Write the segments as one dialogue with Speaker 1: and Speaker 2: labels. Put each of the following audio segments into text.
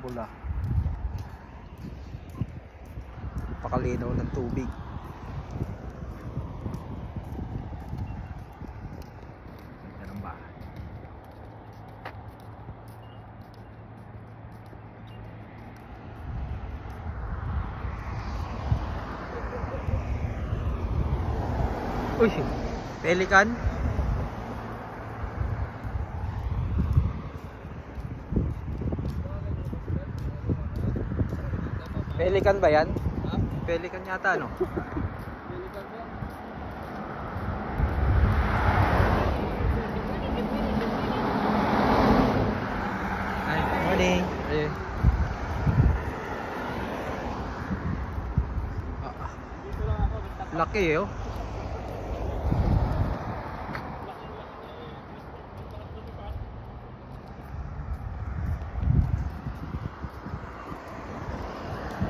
Speaker 1: bula. Pakalinaw ng tubig. Ganda ng bahay. Uy, pelikan. Pelikan ba yan? Ha? Pelikan yata, no? Pelikan ba? Hi, good morning. Hey. Laki eh, oh.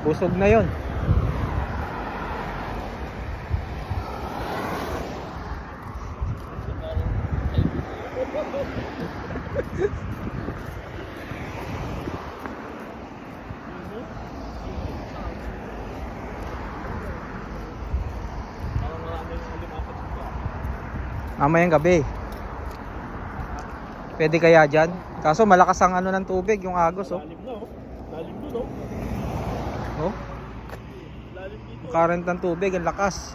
Speaker 1: Busog na yon. Mamayang gabi. Pwede kaya dyan? Kaso malakas ang ano ng tubig, yung agos, oh.
Speaker 2: Lalim na, oh. Lalim dun, oh.
Speaker 1: Oh? Yung current ng tubig, ang lakas.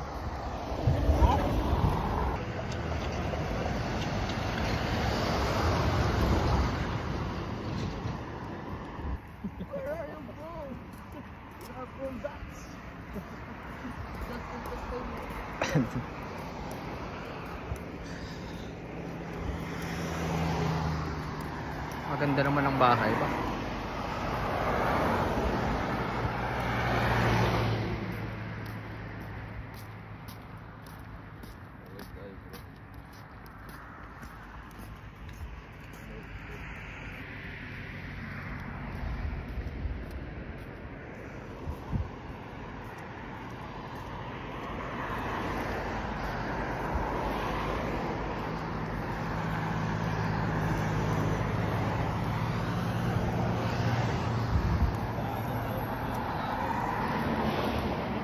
Speaker 1: Maganda naman ang bahay ba?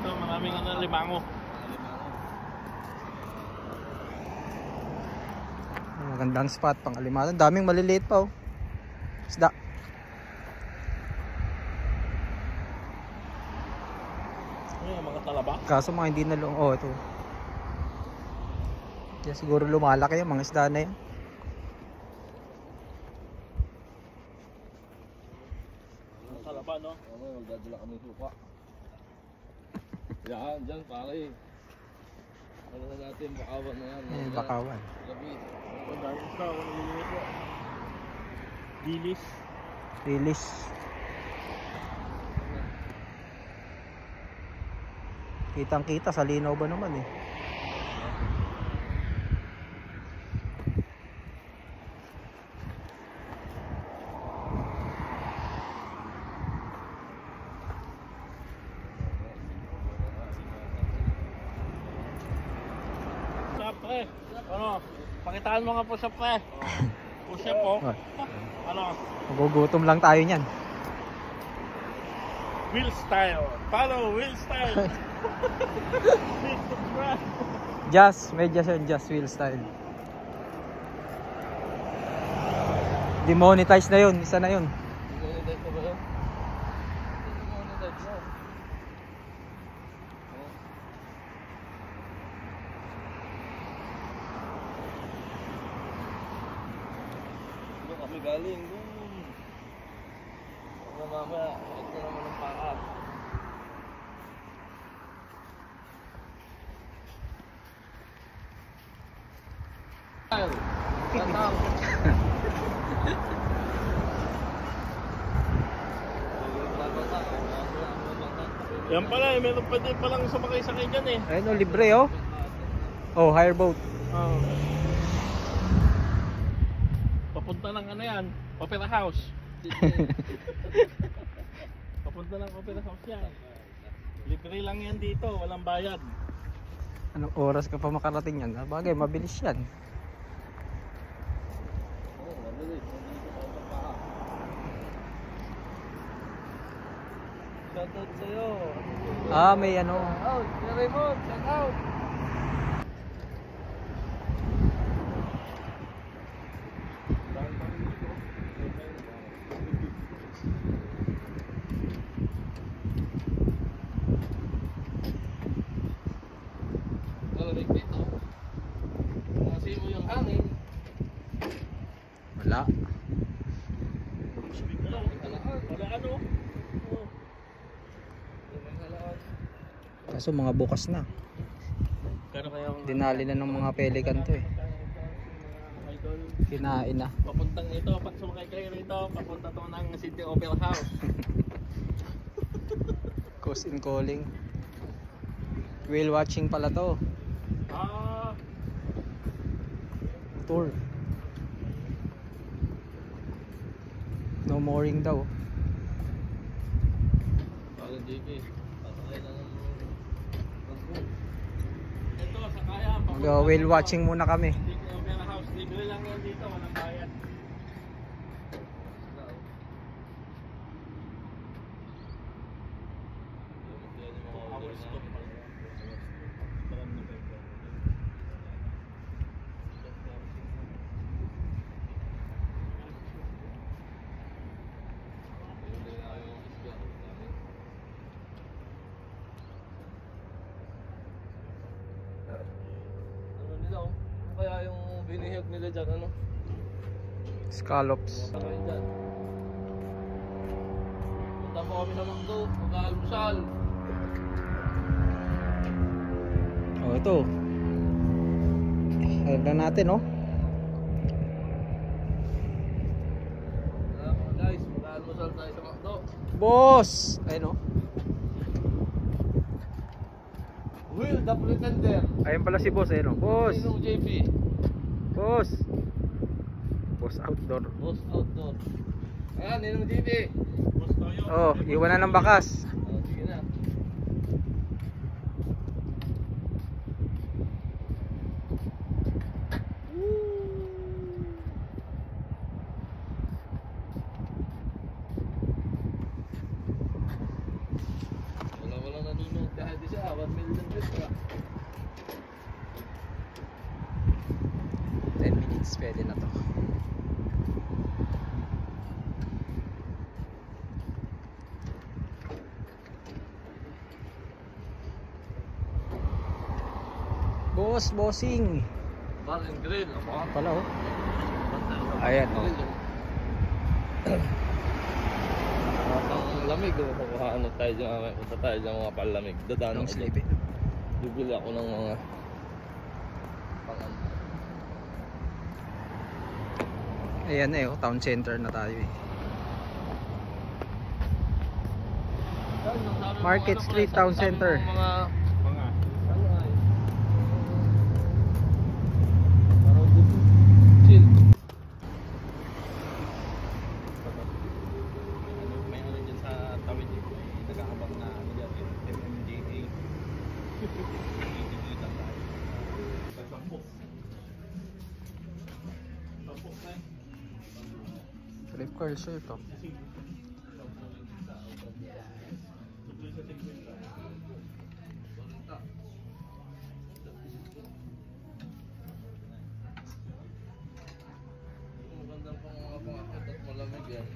Speaker 2: Maraming limango.
Speaker 1: Magandang spot pang alimatan. Daming maliliit pa, oh. Isda.
Speaker 2: Ay, mga talaba.
Speaker 1: Kaso mga hindi na oh, ito. Kaya siguro lumalaki yung mga isda na yan.
Speaker 2: Mga talaba, no?
Speaker 3: Oo, magdadala kami suka. Yan, dyan pare. Ano na natin, bakawan na yan.
Speaker 1: Ayan, bakawan.
Speaker 3: Gabi.
Speaker 2: Ang dami sa ako nililiit po. Dilis.
Speaker 1: Rilis. Kitang kita sa linaw ba naman eh.
Speaker 2: Pre, ano? Pakitaan mo nga po sa pre. Push up po. Ano?
Speaker 1: Magugutom lang tayo niyan.
Speaker 2: Wheel style. Follow wheel style.
Speaker 1: Just, medyas yun, just wheel style. Demonetize na yun, isa na yun.
Speaker 3: Demonetize na ba yun? Demonetize na. Doon kami galing doon. Mamaya, ito naman ang pangat. Tatang.
Speaker 2: Yan pala eh, meron pa din palang sumakay-sakay dyan eh.
Speaker 1: Ayun, oh, libre oh. Oh, hire boat.
Speaker 2: Oh. Papunta ng ano yan, Opera House. Papunta ng Opera House yan. Libre lang yan dito, walang bayad.
Speaker 1: Anong oras ka pa makarating yan? Bagay, mabilis yan.
Speaker 3: Shoutout sa'yo.
Speaker 1: Ah, may ano.
Speaker 3: Out, Kuya Raymond, shout out. Malamig dito. Kasi mo yung hangin.
Speaker 1: Wala.
Speaker 2: Wala ano?
Speaker 1: Kaso mga bukas na.
Speaker 2: Kano kayang
Speaker 1: Dinali na ng mga pelikan to eh.
Speaker 2: idol?
Speaker 1: Kinain na.
Speaker 2: Papuntang ito, pag sumakay kayo rito, papunta to ng City Opera House.
Speaker 1: Coast in calling. Whale watching pala to.
Speaker 2: Ah,
Speaker 1: Tour. No mooring daw.
Speaker 3: Parang JP. Pasakay na ng
Speaker 2: ito, sakaya.
Speaker 1: Mag whale watching muna kami.
Speaker 2: City Opera House, libre lang yan dito, walang bayad. Hours to.
Speaker 3: Ano nila oh? Ano kaya yung binihag nila dyan ano?
Speaker 1: Scallops.
Speaker 3: Sakay dyan. Punta po kami ng McDo, mag-aalmusal.
Speaker 1: Oh, ito. Alam na natin, oh.
Speaker 3: Salamat guys, mag-aalmusal tayo sa McDo.
Speaker 1: Boss! Ayun, oh.
Speaker 3: Will the Pretender.
Speaker 1: Ayun pala si boss, ayun, oh. Boss!
Speaker 3: Sinong JP?
Speaker 1: Boss! Boss outdoor.
Speaker 3: Boss outdoor. Ayan, Ninong JP.
Speaker 2: Boss Toyo.
Speaker 1: Oh, iwan na ng bakas.
Speaker 3: Oh, sige na. Wala nanonood kahit isa, 1 million views pa.
Speaker 1: 10 minutes, pwede na to. Boss, bossing.
Speaker 3: Bar and grill.
Speaker 1: Ah, pala, oh. Ayan, oh.
Speaker 3: Ang lamig, ano tayo dyan, punta tayo dyan mga palamig. Dadaan
Speaker 1: Long
Speaker 3: ako
Speaker 1: sleeve,
Speaker 3: dyan.
Speaker 1: eh.
Speaker 3: Bibili ako ng mga pang
Speaker 1: Ayan eh, oh. Town center na tayo, eh. Market Street, Town Center.
Speaker 3: Mga
Speaker 2: Mga.
Speaker 3: ano ay parang chill.
Speaker 2: May ano dyan sa tawid dito. May nag-aabang na ano dyan. MMDA. Dito tayo. Sampok. Sampok na eh.
Speaker 1: Rip curl shirt, oh.
Speaker 3: Magandang pang mga pangakit at malamig yan.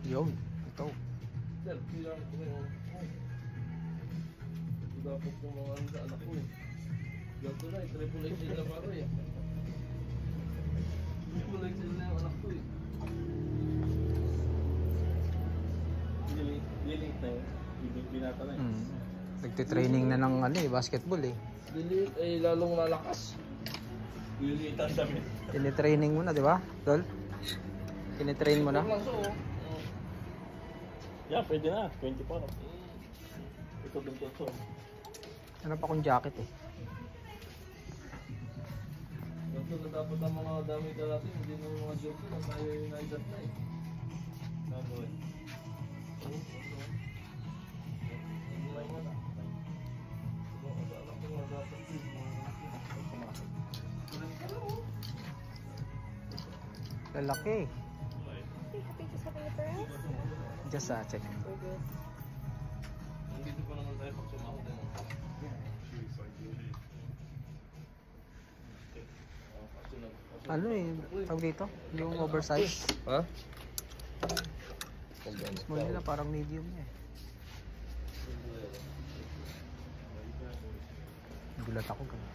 Speaker 1: Yun, ito.
Speaker 3: Sir, kailangan ko ngayon. Dapat yung mga ano sa anak ko eh. Ganto na eh, triple XL na paro eh. Triple XL na yung anak ko eh.
Speaker 2: Lilit na yun. Binata na yun.
Speaker 1: Nagtitraining na ng ano, eh, basketball, eh.
Speaker 3: Delete ay lalong lalakas.
Speaker 2: Lilitan sabi.
Speaker 1: Tinitraining mo na, di ba? Tol? Tinitrain mo na?
Speaker 3: Lang so oh.
Speaker 2: Yeah, pwede na. 24. Ito dun to.
Speaker 1: Ano pa kung jacket, eh?
Speaker 3: Ganto na dapat ang mga dami ka natin, hindi mo yung mga joke na tayo yung naisat na eh.
Speaker 2: Naboy.
Speaker 1: Lalaki.
Speaker 4: Happy to sa Pilipinas?
Speaker 1: Just check.
Speaker 3: Dito pa naman tayo pag sumahod din.
Speaker 1: Ano eh, tawag dito? Yung oversize.
Speaker 3: Ha?
Speaker 1: Small nila parang medium eh. Gulat ako ganun.